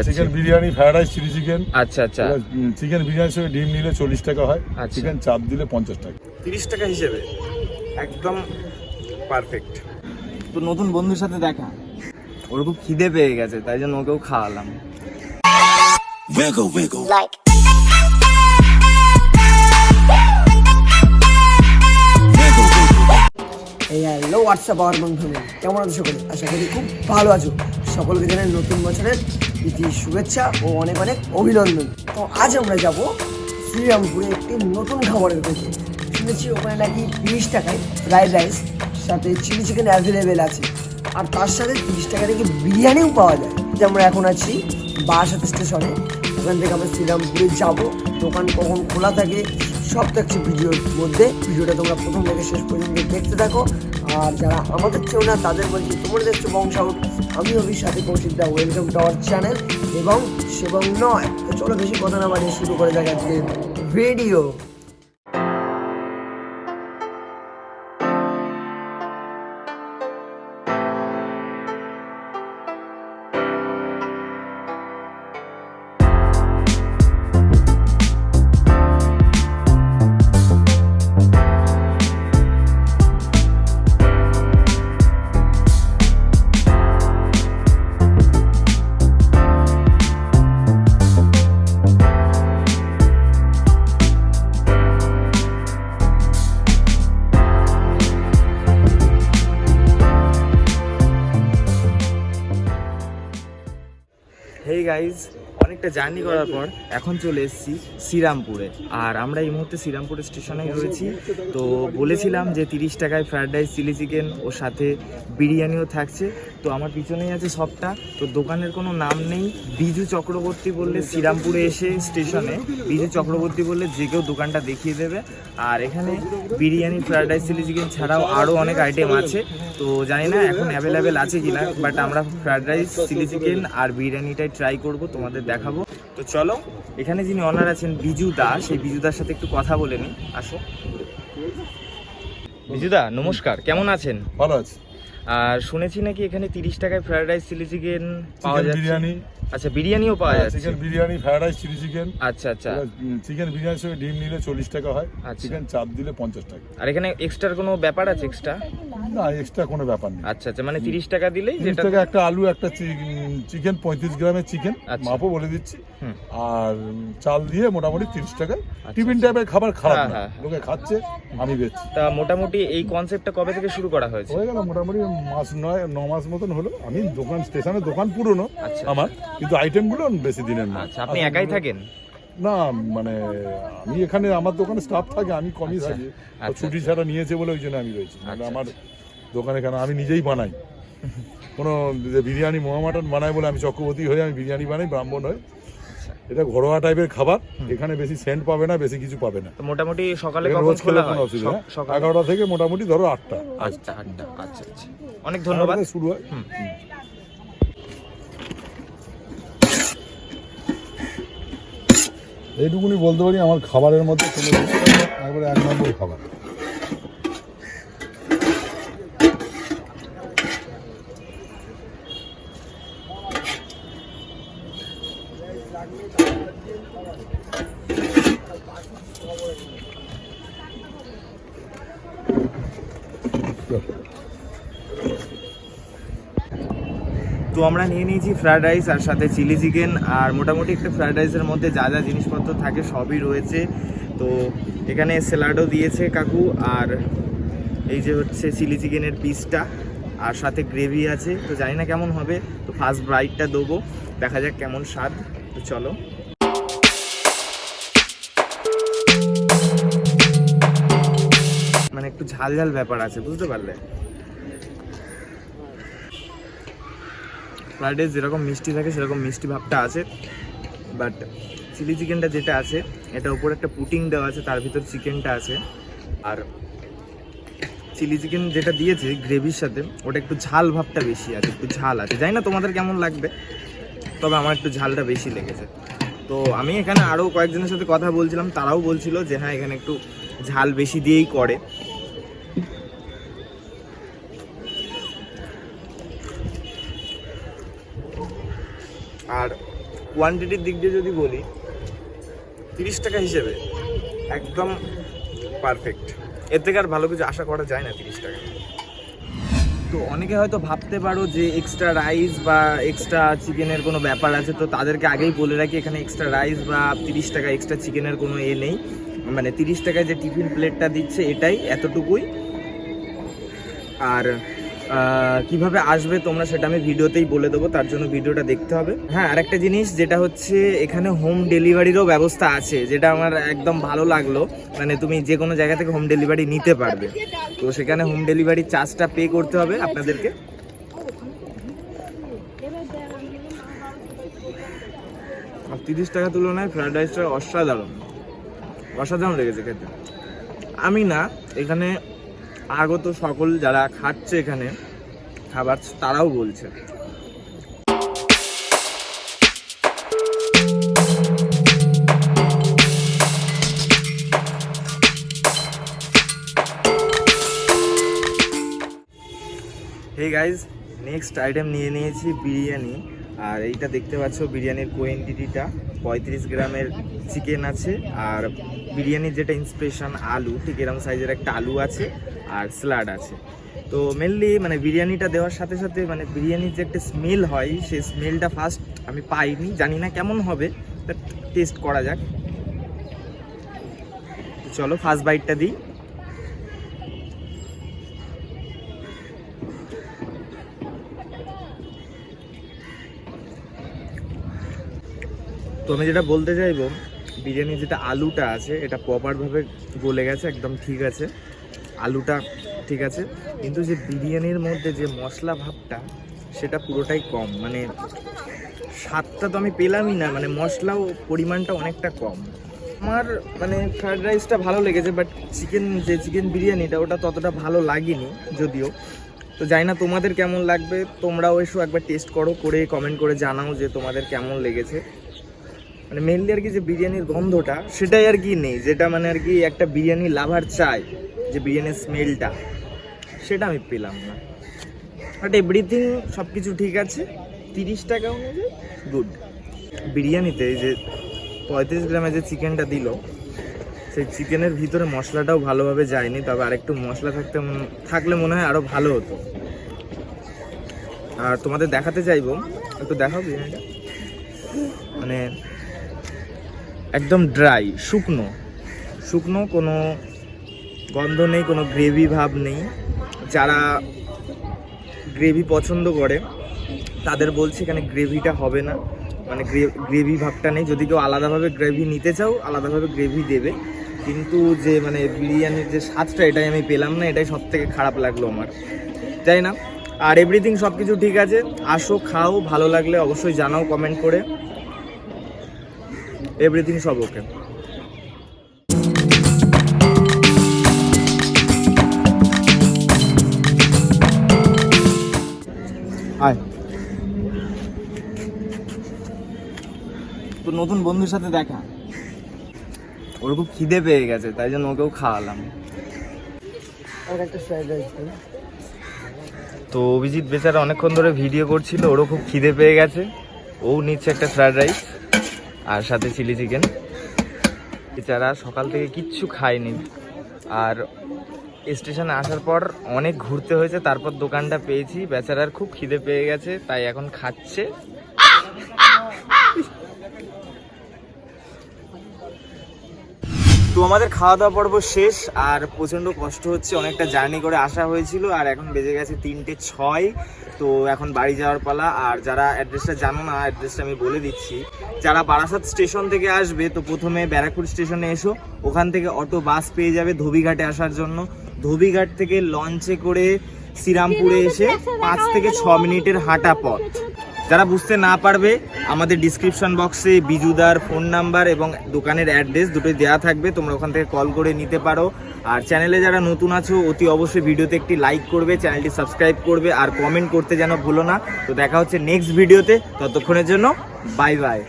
Chicken biryani, fried rice, chilli chicken. আচ্ছা আচ্ছা। Chicken বিরিয়ানির সঙ্গে ডিম নিলে 40 টাকা হয়, চিকেন চাপ দিলে 50 টাকা। 30 টাকা হিসেবে একদম পারফেক্ট। তো নতুন বন্ধুর সাথে দেখা, ওর খুব খিদে পেয়ে গেছে, তাই জন্য ওকেও খাওয়ালাম। Like এই হ্যালো হোয়াটসঅ্যাপ আওয়ার বন্ধুরা, কেমন আছো সকলে? আশা করি খুব ভালো আছো। সকলকে জানাই নতুন বছরের প্রীতি শুভেচ্ছা ও অনেক অনেক অভিনন্দন। তো আজ আমরা যাব শ্রীরামপুরে একটি নতুন খাবারের কাছে। শুনেছি ওখানে নাকি 30 টাকায় ফ্রাইড রাইস সাথে চিলি চিকেন অ্যাভেলেবেল আছে, আর তার সাথে 30 টাকা থেকে বিরিয়ানিও পাওয়া যায়। যে আমরা এখন আছি বারাসাত স্টেশনে, ওখান থেকে আমরা শ্রীরামপুরে যাব। দোকান কখন খোলা থাকে সব থাকছে ভিডিওর মধ্যে। ভিডিওটা তোমরা প্রথম থেকে শেষ পর্যন্ত দেখতে থাকো। আর যারা আমাদের চেয়েও না তাদের বলছি, তোমরা দেখছো বংশ আউট, আমি অভির সাথে কৌশিক দা, ওয়েলকাম টু আওয়ার চ্যানেল এবং সেবং নয়। তো চলো বেশি কথা না বাড়িয়ে শুরু করে দেখা যাচ্ছে ভিডিও। হেই গাইজ, অনেকটা জার্নি করার পর এখন চলে এসেছি শ্রীরামপুরে। আর আমরা এই মুহূর্তে শ্রীরামপুর স্টেশনেই রয়েছি। তো বলেছিলাম যে 30 টাকায় ফ্রায়েড রাইস, চিলি চিকেন ও সাথে বিরিয়ানিও থাকছে। তো আমার পিছনেই আছে সবটা। তো দোকানের কোনো নাম নেই, বিজু চক্রবর্তী বললে শ্রীরামপুরে এসে স্টেশনে বিজু চক্রবর্তী বললে যে কেউ দোকানটা দেখিয়ে দেবে। আর এখানে biryani, fried rice, chilli chicken ছাড়াও আরও অনেক আইটেম আছে। তো জানি না এখন অ্যাভেলেবেল আছে কিনা, বাট আমরা ফ্রায়েড রাইস, চিলি চিকেন আর বিরিয়ানিটাই ট্রাই করব, তোমাদের দেখাবো। তো চলো, এখানে যিনি অনার আছেন বিজু দা, সেই বিজু দার সাথে একটু কথা বলে নিই। আসো বিজু দা, নমস্কার, কেমন আছেন? ভালো আছে। আর শুনেছি নাকি এখানে 30 টাকায় ফ্রায়েড রাইস, চিলি চিকেন পাওয়া যাচ্ছে। বিরিয়ানি, আচ্ছা, বিরিয়ানিও পাওয়া যাচ্ছে। Chicken biryani, fried rice, chilli chicken. আচ্ছা আচ্ছা। চিকেন বিরিয়ানির সঙ্গে ডিম নিলে 40 টাকা হয়, চিকেন চাপ দিলে 50 টাকা। আর এখানে এক্সট্রার কোনো ব্যাপার আছে? এক্সট্রা না, এক্সট্রা কোনো ব্যাপার নেই। আচ্ছা আচ্ছা, মানে 30 টাকা দিলেই 30 যেটা। টাকা একটা আলু, একটা চিকেন 35 গ্রামের চিকেন, মাপও বলে দিচ্ছি। আর চাল দিয়ে মোটামুটি 30 টাকায় টিফিন টাইপের খাবার, খারাপ না, লোকে খাচ্ছে, আমি বেচছি। তা মোটামুটি এই কনসেপ্টটা কবে থেকে শুরু করা হয়েছে? হয়ে গেল মোটামুটি 9 মাস মতন হলো। আমি দোকান, স্টেশনের দোকান পুরনো আমার, কিন্তু আইটেমগুলো বেশি দিনের না। আচ্ছা, আপনি একাই থাকেন? না, মানে আমি এখানে, আমার দোকানে স্টাফ থাকে, আমি কমই থাকি। ছুটি ছাড়া নিয়েছে বলে ওই জন্য আমি রয়েছি। মানে আমার দোকানে এখানে আমি নিজেই বানাই। কোনো বিরিয়ানি, মোহামাটন বানাই বলে আমি চক্রবর্তী হয়ে আমি বিরিয়ানি বানাই, ব্রাহ্মণ হয়ে। এটা ঘরোয়া টাইপের খাবার, এখানে বেশি সেন্ট পাবে না, বেশি কিছু পাবে না। মোটামুটি সকালে কখন খোলা হয়? 11টা থেকে মোটামুটি ধরো 8টা। আচ্ছা আচ্ছা আচ্ছা। অনেক ধন্যবাদ। শুরু হয়। এইটুকুনি বলতে পারি, আমার খাবারের মধ্যে একবারে 1 নম্বর খাবার। তো আমরা নিয়ে নিয়েছি ফ্রায়েড রাইস আর সাথে চিলি চিকেন। আর মোটামুটি একটা ফ্রায়েড রাইসের মধ্যে যা যা জিনিসপত্র থাকে সবই রয়েছে। তো এখানে স্যালাডও দিয়েছে কাকু, আর এই যে হচ্ছে চিলি চিকেনের পিসটা, আর সাথে গ্রেভি আছে। তো জানি না কেমন হবে, তো ফার্স্ট বাইটটা দেবো, দেখা যাক কেমন স্বাদ। তো চলো। মানে একটু ঝাল ঝাল ব্যাপার আছে, বুঝতে পারলে? ফ্রাইড রাইস যেরকম মিষ্টি থাকে সেরকম মিষ্টি ভাবটা আছে, বাট চিলি চিকেনটা যেটা আছে এটার উপর একটা পুটিং দেওয়া আছে, তার ভিতর চিকেনটা আছে। আর চিলি চিকেন যেটা দিয়েছে গ্রেভির সাথে, ওটা একটু ঝাল ভাবটা বেশি আছে, একটু ঝাল আছে। জানি না তোমাদের কেমন লাগবে, তবে আমার একটু ঝালটা বেশি লেগেছে। তো আমি এখানে আরও কয়েকজনের সাথে কথা বলছিলাম, তারাও বলছিল যে হ্যাঁ এখানে একটু ঝাল বেশি দিয়েই করে। আর কোয়ান্টিটির দিক দিয়ে যদি বলি 30 টাকা হিসেবে একদম পারফেক্ট। এর থেকে আর ভালো কিছু আশা করা যায় না 30 টাকা। তো অনেকে হয়তো ভাবতে পারো যে এক্সট্রা রাইস বা এক্সট্রা চিকেনের কোনো ব্যাপার আছে, তো তাদেরকে আগেই বলে রাখি এখানে এক্সট্রা রাইস বা 30 টাকা এক্সট্রা চিকেনের কোনো নেই। মানে 30 টাকায় যে টিফিন প্লেটটা দিচ্ছে এটাই, এতটুকুই। আর কিভাবে আসবে তোমরা সেটা আমি ভিডিওতেই বলে দেবো, তার জন্য ভিডিওটা দেখতে হবে। হ্যাঁ, আরেকটা জিনিস যেটা হচ্ছে এখানে হোম ডেলিভারিরও ব্যবস্থা আছে, যেটা আমার একদম ভালো লাগলো। মানে তুমি যে কোনো জায়গা থেকে হোম ডেলিভারি নিতে পারবে। তো সেখানে হোম ডেলিভারি চার্জটা পে করতে হবে আপনাদেরকে। আর 30 টাকা তুলনায় ফ্রাইড রাইসটা অসাধারণ লেগেছে খেতে। আমি না, এখানে আগত সকল যারা খাচ্ছে এখানে খাবার তারাও বলছে। হে গাইজ, নেক্সট আইটেম নিয়ে নিয়েছি বিরিয়ানি। আর এইটা দেখতে পাচ্ছ বিরিয়ানির কোয়ান্টিটিটা 35 গ্রামের চিকেন আছে। আর বিরিয়ানির যেটা ইন্সপিরেশন আলু, ঠিক এরকম সাইজের একটা আলু আছে আর স্যালাড আছে। তো মেনলি মানে বিরিয়ানিটা দেওয়ার সাথে সাথে মানে বিরিয়ানির যে একটা স্মেল হয়, সেই স্মেলটা ফার্স্ট আমি পাইনি, জানি না কেমন হবে, টেস্ট করা যাক। চলো ফার্স্ট বাইটটা দিই। তো আমি যেটা বলতে চাইবো, বিরিয়ানির যেটা আলুটা আছে এটা প্রপারভাবে গলে গেছে, একদম ঠিক আছে, আলুটা ঠিক আছে। কিন্তু যে বিরিয়ানির মধ্যে যে মশলা ভাবটা সেটা পুরোটাই কম। মানে স্বাদটা তো আমি পেলামই না, মানে মশলাও পরিমাণটা অনেকটা কম। আমার মানে ফ্রাইড রাইসটা ভালো লেগেছে, বাট চিকেন বিরিয়ানিটা ওটা ততটা ভালো লাগেনি যদিও। তো জানি না তোমাদের কেমন লাগবে, তোমরাও এসো একবার টেস্ট করো, করে কমেন্ট করে জানাও যে তোমাদের কেমন লেগেছে। মানে মেনলি আর কি যে বিরিয়ানির গন্ধটা সেটাই আর কি নেই, যেটা মানে আর কি একটা বিরিয়ানি লাভার চাই, যে বিরিয়ানির স্মেলটা, সেটা আমি পেলাম না। বাট এভরিথিং সব কিছু ঠিক আছে, 30 টাকা অনুযায়ী গুড। বিরিয়ানিতে যে 35 গ্রামের যে চিকেনটা দিল, সেই চিকেনের ভিতরে মশলাটাও ভালোভাবে যায়নি, তবে আরেকটু মশলা থাকলে মনে হয় আরও ভালো হতো। আর তোমাদের দেখাতে চাইবো, একটু দেখাও বিরিয়ানিটা। মানে একদম ড্রাই, শুকনো, কোনো গন্ধ নেই, কোনো গ্রেভি ভাব নেই। যারা গ্রেভি পছন্দ করে তাদের বলছি এখানে গ্রেভিটা হবে না, মানে গ্রেভি ভাবটা নেই। যদি কেউ আলাদাভাবে গ্রেভি নিতে চাও, আলাদাভাবে গ্রেভি দেবে, কিন্তু যে মানে বিরিয়ানির যে স্বাদটা এটাই আমি পেলাম না, এটাই সব থেকে খারাপ লাগলো আমার, তাই না? আর এভরিথিং সব কিছু ঠিক আছে, আসো খাও, ভালো লাগলে অবশ্যই জানাও কমেন্ট করে। এভরিথিং সব ওকে। আয় তো নতুন বন্ধুর সাথে দেখা, ওর খুব খিদে পেয়ে গেছে, তাই জন্য ওকেও খাওয়ালাম। তো অভিজিৎ বেচারা অনেকক্ষণ ধরে ভিডিও করছিল, ওরও খুব খিদে পেয়ে গেছে, ও নিচ্ছে একটা ফ্রাইড রাইস আর সাথে চিলি চিকেন। বেচারা সকাল থেকে কিচ্ছু খায়নি, আর স্টেশনে আসার পর অনেক ঘুরতে হয়েছে, তারপর দোকানটা পেয়েছি। বেচারার খুব খিদে পেয়ে গেছে, তাই এখন খাচ্ছে। তো আমাদের খাওয়া দাওয়া পর্ব শেষ, আর প্রচণ্ড কষ্ট হচ্ছে, অনেকটা জার্নি করে আসা হয়েছিল, আর এখন বেজে গেছে 3:06। তো এখন বাড়ি যাওয়ার পালা। আর যারা অ্যাড্রেসটা জানো না, অ্যাড্রেসটা আমি বলে দিচ্ছি। যারা বারাসাত স্টেশন থেকে আসবে, তো প্রথমে ব্যারাকপুর স্টেশনে এসো, ওখান থেকে অটো বাস পেয়ে যাবে ধোবিঘাটে আসার জন্য। ধোবিঘাট থেকে লঞ্চে করে শ্রীরামপুরে এসে 5 থেকে 6 মিনিটের হাঁটা পথ। যারা বুঝতে না পারবে, আমাদের ডিসক্রিপশন বক্সে বিজুদার ফোন নাম্বার এবং দোকানের অ্যাড্রেস দুটোই দেওয়া থাকবে, তোমরা ওখান থেকে কল করে নিতে পারো। আর চ্যানেলে যারা নতুন আছো, অতি অবশ্যই ভিডিওতে একটি লাইক করবে, চ্যানেলটি সাবস্ক্রাইব করবে, আর কমেন্ট করতে যেন ভুলো না। তো দেখা হচ্ছে নেক্সট ভিডিওতে, ততক্ষণের জন্য বাই বাই।